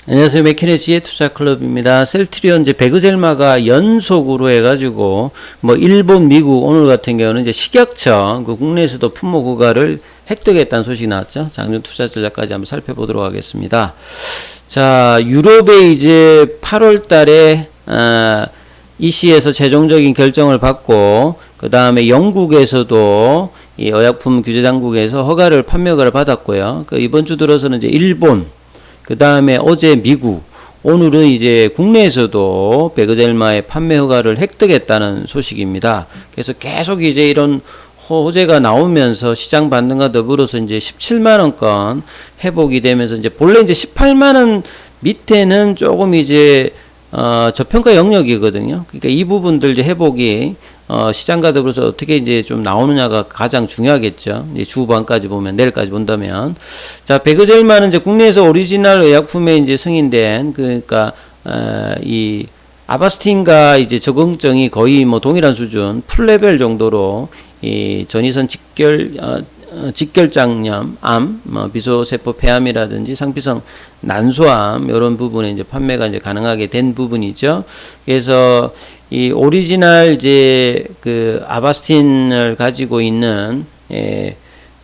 안녕하세요. 맥키네지의 투자클럽입니다. 셀트리온 이제 베그젤마가 연속으로 해가지고 뭐 일본, 미국 오늘 같은 경우는 이제 식약처 그 국내에서도 품목 허가를 획득했다는 소식이 나왔죠. 장중 투자 전략까지 한번 살펴보도록 하겠습니다. 자, 유럽에 이제 8월 달에 EC에서 최종적인 결정을 받고 그 다음에 영국에서도 이 의약품 규제 당국에서 허가를 판매 허가를 받았고요. 그 이번 주 들어서는 이제 일본 그 다음에 어제 미국, 오늘은 이제 국내에서도 베그젤마의 판매 허가를 획득했다는 소식입니다. 그래서 계속 이제 이런 호재가 나오면서 시장 반등과 더불어서 이제 17만원권 회복이 되면서 이제 본래 이제 18만원 밑에는 조금 이제 저평가 영역이거든요. 그러니까 이 부분들 이제 회복이 시장과 더불어서 어떻게 이제 좀 나오느냐가 가장 중요하겠죠. 이제 주반까지 보면, 내일까지 본다면. 자, 베그젤마는 이제 국내에서 오리지널 의약품에 이제 승인된, 그러니까, 이, 아바스틴과 이제 적응증이 거의 뭐 동일한 수준, 풀레벨 정도로, 이 전이선 직결장염, 암, 뭐 비소세포 폐암이라든지 상피성 난소암 이런 부분에 이제 판매가 이제 가능하게 된 부분이죠. 그래서 이 오리지널 이제 그 아바스틴을 가지고 있는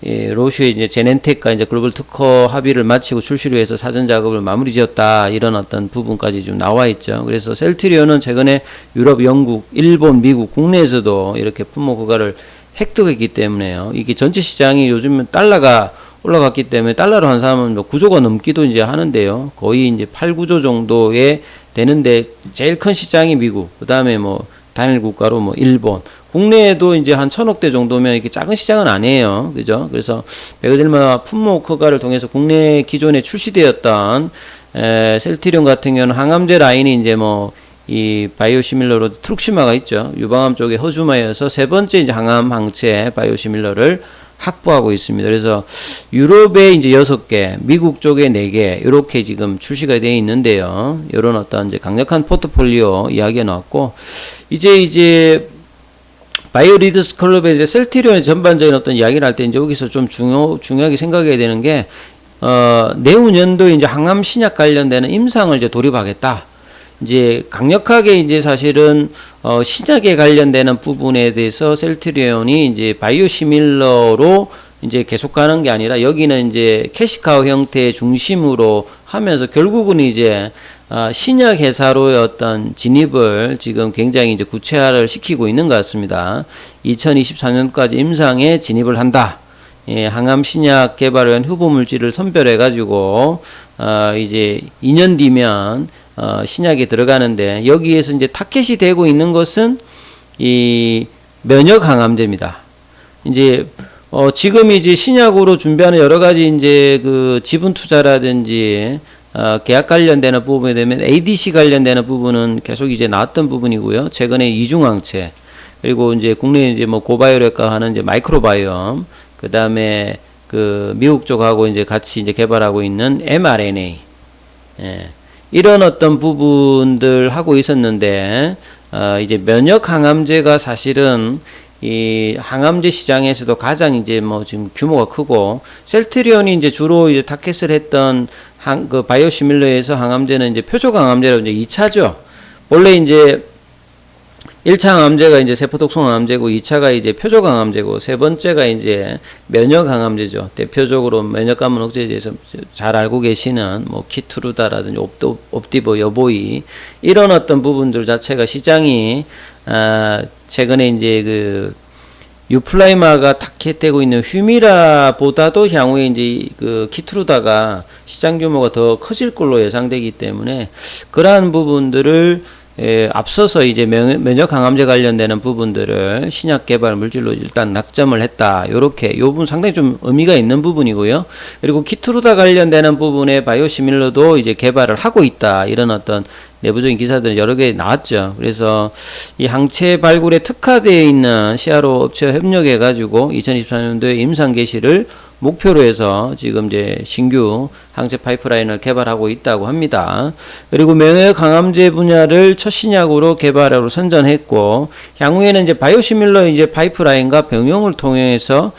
로슈의 이제 제넨텍과 이제 글로벌 특허 합의를 마치고 출시를 해서 사전 작업을 마무리 지었다 이런 어떤 부분까지 좀 나와 있죠. 그래서 셀트리온은 최근에 유럽, 영국, 일본, 미국 국내에서도 이렇게 품목 허가를 획득했기 때문에요. 이게 전체 시장이 요즘은 달러가 올라갔기 때문에 달러로 환산하면 뭐 9조가 넘기도 이제 하는데요. 거의 이제 8, 9조 정도에 되는데 제일 큰 시장이 미국, 그 다음에 뭐 단일 국가로 뭐 일본, 국내에도 이제 한 1000억대 정도면 이렇게 작은 시장은 아니에요. 그죠? 그래서 베그젤마 품목 허가를 통해서 국내 기존에 출시되었던 셀트리온 같은 경우는 항암제 라인이 이제 뭐 이 바이오시밀러로 트룩시마가 있죠. 유방암 쪽에 허주마여서 세 번째 이제 항암 항체 바이오시밀러를 확보하고 있습니다. 그래서 유럽에 이제 6개, 미국 쪽에 4개, 이렇게 지금 출시가 되어 있는데요. 이런 어떤 이제 강력한 포트폴리오 이야기가 나왔고, 이제 바이오리더스 클럽의 이제 셀트리온의 전반적인 어떤 이야기를 할 때 이제 여기서 좀 중요하게 생각해야 되는 게, 내후년도에 이제 항암 신약 관련되는 임상을 이제 돌입하겠다. 이제 강력하게 이제 사실은 신약에 관련되는 부분에 대해서 셀트리온이 이제 바이오시밀러로 이제 계속 가는 게 아니라 여기는 이제 캐시카우 형태의 중심으로 하면서 결국은 이제 신약 회사로의 어떤 진입을 지금 굉장히 이제 구체화를 시키고 있는 것 같습니다. 2024년까지 임상에 진입을 한다. 예, 항암 신약 개발을 위한 후보 물질을 선별해 가지고 이제 2년 뒤면 신약에 들어가는데 여기에서 이제 타켓이 되고 있는 것은 이 면역 항암제입니다. 이제 지금 이제 신약으로 준비하는 여러 가지 이제 그 지분 투자라든지 계약 관련되는 부분에 되면 ADC 관련되는 부분은 계속 이제 나왔던 부분이고요. 최근에 이중항체 그리고 이제 국내 이제 뭐 고바이오렉과 하는 이제 마이크로바이옴 그 다음에 그 미국 쪽하고 이제 같이 이제 개발하고 있는 mRNA 예. 이런 어떤 부분들 하고 있었는데 이제 면역 항암제가 사실은 이 항암제 시장에서도 가장 이제 뭐 지금 규모가 크고 셀트리온이 이제 주로 이제 타켓을 했던 그 바이오시밀러에서 항암제는 이제 표적 항암제라고 이제 2차죠. 원래 이제 1차 항암제가 이제 세포독성 항암제고 2차가 이제 표적 항암제고 세 번째가 이제 면역 항암제죠. 대표적으로 면역감염 억제에 대해서 잘 알고 계시는 뭐 키투르다라든지 옵디보, 여보이 이런 어떤 부분들 자체가 시장이 최근에 이제 그 유플라이마가 타켓되고 있는 휴미라보다도 향후에 이제 그 키투르다가 시장 규모가 더 커질 걸로 예상되기 때문에 그러한 부분들을 앞서서 이제 면역 항암제 관련되는 부분들을 신약 개발 물질로 일단 낙점을 했다. 요렇게 요 부분 상당히 좀 의미가 있는 부분이고요. 그리고 키투르다 관련되는 부분에 바이오시밀러도 이제 개발을 하고 있다. 이런 어떤 내부적인 기사들은 여러 개 나왔죠. 그래서 이 항체 발굴에 특화되어 있는 CRO 업체와 협력해 가지고 2024년도에 임상 개시를 목표로 해서 지금 이제 신규 항체 파이프라인을 개발하고 있다고 합니다. 그리고 면역 항암제 분야를 첫 신약으로 개발하고 선전했고 향후에는 이제 바이오시밀러 이제 파이프라인과 병용을 통해서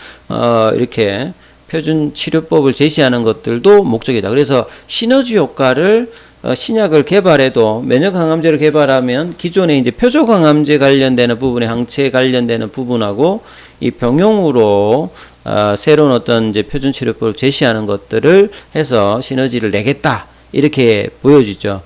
이렇게 표준 치료법을 제시하는 것들도 목적이다. 그래서 시너지 효과를 신약을 개발해도 면역 항암제를 개발하면 기존에 이제 표적 항암제 관련되는 부분에 항체 관련되는 부분하고 이 병용으로 새로운 어떤 이제 표준 치료법을 제시하는 것들을 해서 시너지를 내겠다 이렇게 보여지죠.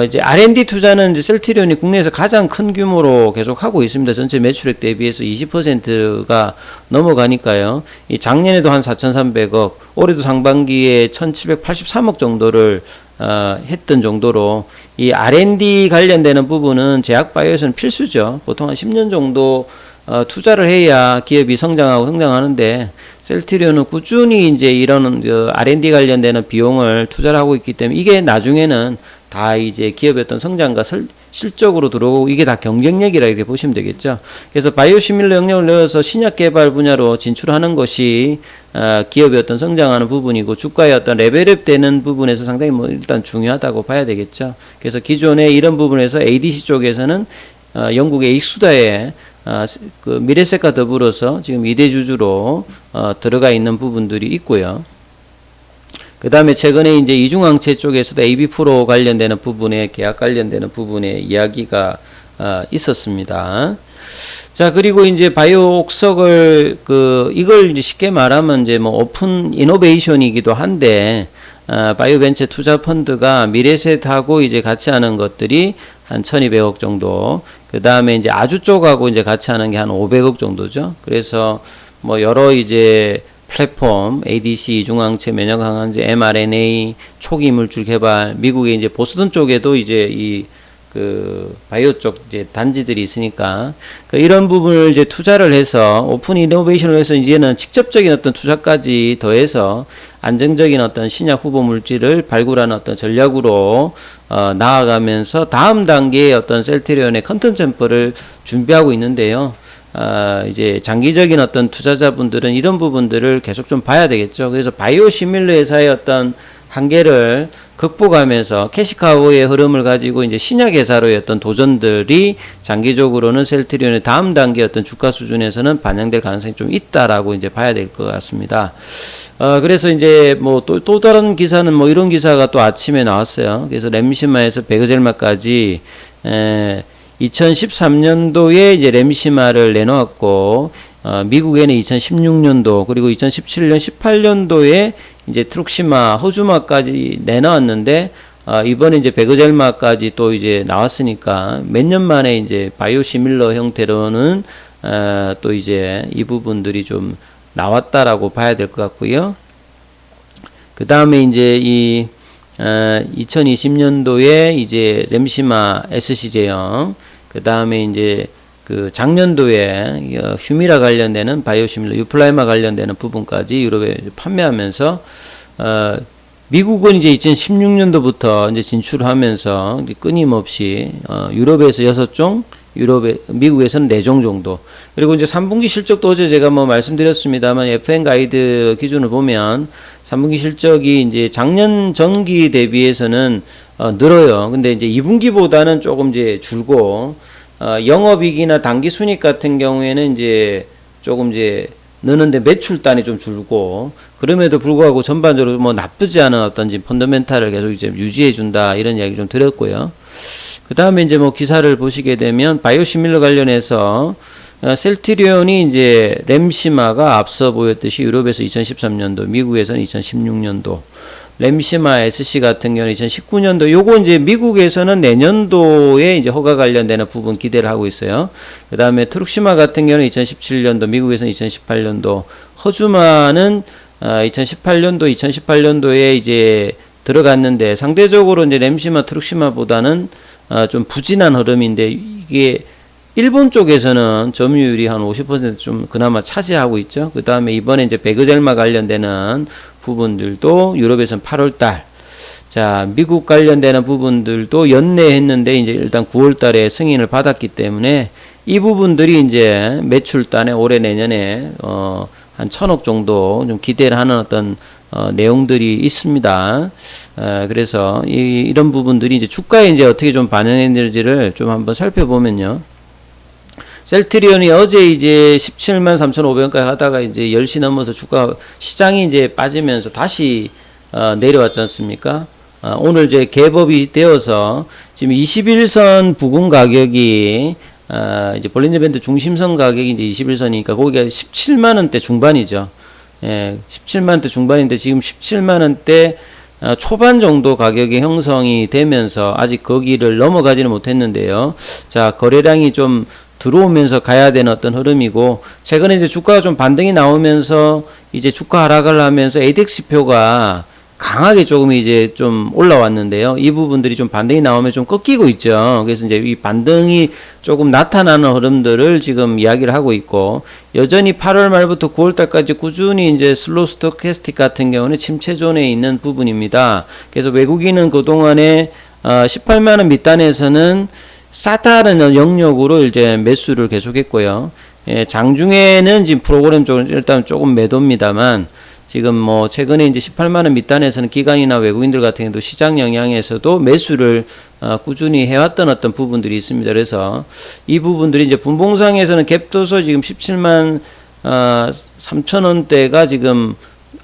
이제 R&D 투자는 이제 셀트리온이 국내에서 가장 큰 규모로 계속 하고 있습니다. 전체 매출액 대비해서 20%가 넘어가니까요. 이 작년에도 한 4,300억, 올해도 상반기에 1,783억 정도를 했던 정도로 이 R&D 관련되는 부분은 제약바이오에서는 필수죠. 보통 한 10년 정도 투자를 해야 기업이 성장하는데 셀트리온은 꾸준히 이제 이런 R&D 관련되는 비용을 투자를 하고 있기 때문에 이게 나중에는 다 이제 기업의 어떤 성장과 실적으로 들어오고 이게 다 경쟁력이라 이렇게 보시면 되겠죠. 그래서 바이오시밀러 영역을 넣어서 신약 개발 분야로 진출하는 것이 기업의 어떤 성장하는 부분이고 주가의 어떤 레벨업 되는 부분에서 상당히 뭐 일단 중요하다고 봐야 되겠죠. 그래서 기존에 이런 부분에서 ADC 쪽에서는 영국의 익수다에 그 미래셋과 더불어서 지금 2대 주주로 들어가 있는 부분들이 있고요. 그 다음에 최근에 이제 이중항체 쪽에서도 AB 프로 관련되는 부분에 계약 관련되는 부분에 이야기가 있었습니다. 자, 그리고 이제 바이오 옥석을 이걸 이제 쉽게 말하면 이제 뭐 오픈 이노베이션이기도 한데 바이오 벤처 투자 펀드가 미래셋하고 이제 같이 하는 것들이 한 1,200억 정도. 그 다음에 이제 아주 쪽하고 이제 같이 하는 게 한 500억 정도죠. 그래서 뭐 여러 이제 플랫폼, ADC, 이중항체, 면역항암제, mRNA, 초기 물질 개발, 미국의 이제 보스턴 쪽에도 이제 바이오 쪽 이제 단지들이 있으니까 이런 부분을 이제 투자를 해서 오픈 이노베이션을 해서 이제는 직접적인 어떤 투자까지 더해서 안정적인 어떤 신약 후보 물질을 발굴하는 어떤 전략으로 나아가면서 다음 단계의 어떤 셀트리온의 컨텐츠 챔퍼를 준비하고 있는데요. 이제 장기적인 어떤 투자자분들은 이런 부분들을 계속 좀 봐야 되겠죠. 그래서 바이오시밀러 회사의 어떤 한계를 극복하면서 캐시카우의 흐름을 가지고 이제 신약 회사로의 어떤 도전들이 장기적으로는 셀트리온의 다음 단계 어떤 주가 수준에서는 반영될 가능성이 좀 있다라고 이제 봐야 될 것 같습니다. 그래서 이제 뭐 또 다른 기사는 뭐 이런 기사가 또 아침에 나왔어요. 그래서 램시마에서 베그젤마까지 2013년도에 이제 램시마를 내놓았고, 미국에는 2016년도, 그리고 2017년, 18년도에 이제 트룩시마, 호주마까지 내놓았는데, 이번에 이제 베그젤마까지 또 이제 나왔으니까 몇 년 만에 이제 바이오시밀러 형태로는, 또 이제 이 부분들이 좀 나왔다라고 봐야 될 것 같고요. 그 다음에 이제 2020년도에 이제 램시마 SC 제형, 그 다음에 이제 작년도에 휴미라 관련되는 바이오시밀러 유플라이마 관련되는 부분까지 유럽에 판매하면서 미국은 이제 2016년도부터 이제 진출하면서 끊임없이 유럽에서 6종, 미국에서는 4종 정도. 그리고 이제 3분기 실적도 어제 제가 뭐 말씀드렸습니다만 FN 가이드 기준을 보면 3분기 실적이 이제 작년 전기 대비해서는 늘어요. 근데 이제 2분기보다는 조금 이제 줄고 영업이익이나 당기 순이익 같은 경우에는 이제 조금 이제 느는데 매출단이 좀 줄고 그럼에도 불구하고 전반적으로 뭐 나쁘지 않은 어떤 펀더멘탈을 계속 이제 유지해 준다 이런 이야기 좀 드렸고요. 그 다음에 이제 뭐 기사를 보시게 되면 바이오시밀러 관련해서 셀트리온이 이제 램시마가 앞서 보였듯이 유럽에서 2013년도, 미국에서는 2016년도, 램시마 SC 같은 경우는 2019년도, 요거 이제 미국에서는 내년도에 이제 허가 관련되는 부분 기대를 하고 있어요. 그 다음에 트룩시마 같은 경우는 2017년도, 미국에서는 2018년도, 허주마는 2018년도, 2018년도에 이제 들어갔는데 상대적으로 이제 램시마, 트룩시마보다는 좀 부진한 흐름인데 이게 일본 쪽에서는 점유율이 한 50% 좀 그나마 차지하고 있죠. 그 다음에 이번에 이제 베그젤마 관련되는 부분들도 유럽에서는 8월달, 자 미국 관련되는 부분들도 연내했는데 이제 일단 9월달에 승인을 받았기 때문에 이 부분들이 이제 매출단에 올해 내년에 한 1,000억 정도 좀 기대를 하는 어떤 내용들이 있습니다. 그래서 이런 부분들이 이제 주가에 이제 어떻게 좀 반영했는지를 좀 한번 살펴보면요. 셀트리온이 어제 이제 173,500원까지 하다가 이제 10시 넘어서 주가 시장이 이제 빠지면서 다시 내려왔지 않습니까? 오늘 이제 개법이 되어서 지금 21선 부근 가격이 이제 볼린저 밴드 중심선 가격이 이제 21선이니까 거기가 17만 원대 중반이죠. 예, 17만 원대 중반인데 지금 17만 원대 초반 정도 가격의 형성이 되면서 아직 거기를 넘어가지는 못했는데요. 자, 거래량이 좀 들어오면서 가야 되는 어떤 흐름이고, 최근에 이제 주가가 좀 반등이 나오면서 이제 주가 하락을 하면서 ADX표가 강하게 조금 이제 좀 올라왔는데요. 이 부분들이 좀 반등이 나오면 좀 꺾이고 있죠. 그래서 이제 이 반등이 조금 나타나는 흐름들을 지금 이야기를 하고 있고, 여전히 8월 말부터 9월 달까지 꾸준히 이제 슬로우 스토캐스틱 같은 경우는 침체존에 있는 부분입니다. 그래서 외국인은 그동안에 18만원 밑단에서는 싸다는 영역으로 이제 매수를 계속했고요. 예, 장중에는 지금 프로그램 쪽은 일단 조금 매도입니다만, 지금 뭐 최근에 이제 18만원 밑단에서는 기관이나 외국인들 같은 경우도 시장 영향에서도 매수를 꾸준히 해왔던 어떤 부분들이 있습니다. 그래서 이 부분들이 이제 분봉상에서는 갭도서 지금 17만 3천원대가 지금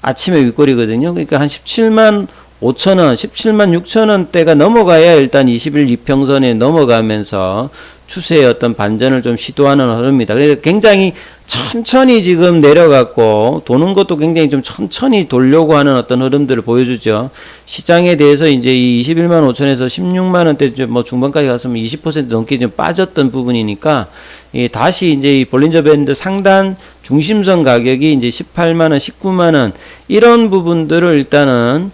아침에 윗거리거든요. 그러니까 한 17만 5천원, 17만 6천원대가 넘어가야 일단 20일 이평선에 넘어가면서 추세의 어떤 반전을 좀 시도하는 흐름입니다. 그래서 굉장히 천천히 지금 내려갔고, 도는 것도 굉장히 좀 천천히 돌려고 하는 어떤 흐름들을 보여주죠. 시장에 대해서 이제 이 21만 5천에서 16만원대 뭐 중반까지 갔으면 20% 넘게 좀 빠졌던 부분이니까, 다시 이제 이 볼린저 밴드 상단 중심선 가격이 이제 18만원, 19만원, 이런 부분들을 일단은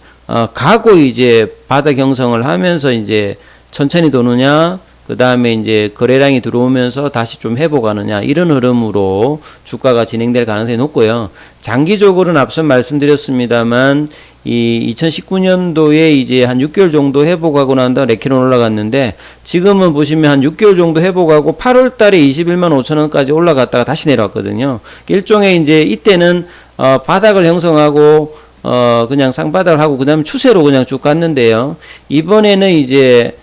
가고 이제 바닥 형성을 하면서 이제 천천히 도느냐, 그 다음에 이제 거래량이 들어오면서 다시 좀 회복하느냐, 이런 흐름으로 주가가 진행될 가능성이 높고요. 장기적으로는 앞서 말씀드렸습니다만 이 2019년도에 이제 한 6개월 정도 회복하고 난 다음에 레키론 올라갔는데, 지금은 보시면 한 6개월 정도 회복하고 8월 달에 21만 5천원까지 올라갔다가 다시 내려왔거든요. 일종의 이제 이때는 바닥을 형성하고 그냥 쌍바닥을 하고 그 다음에 추세로 그냥 쭉 갔는데요. 이번에는 이제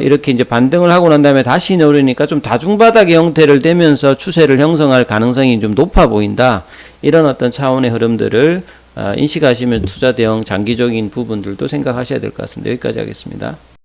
이렇게 이제 반등을 하고 난 다음에 다시 내려오니까 좀 다중바닥의 형태를 떼면서 추세를 형성할 가능성이 좀 높아 보인다. 이런 어떤 차원의 흐름들을 인식하시면 투자 대응 장기적인 부분들도 생각하셔야 될 것 같습니다. 여기까지 하겠습니다.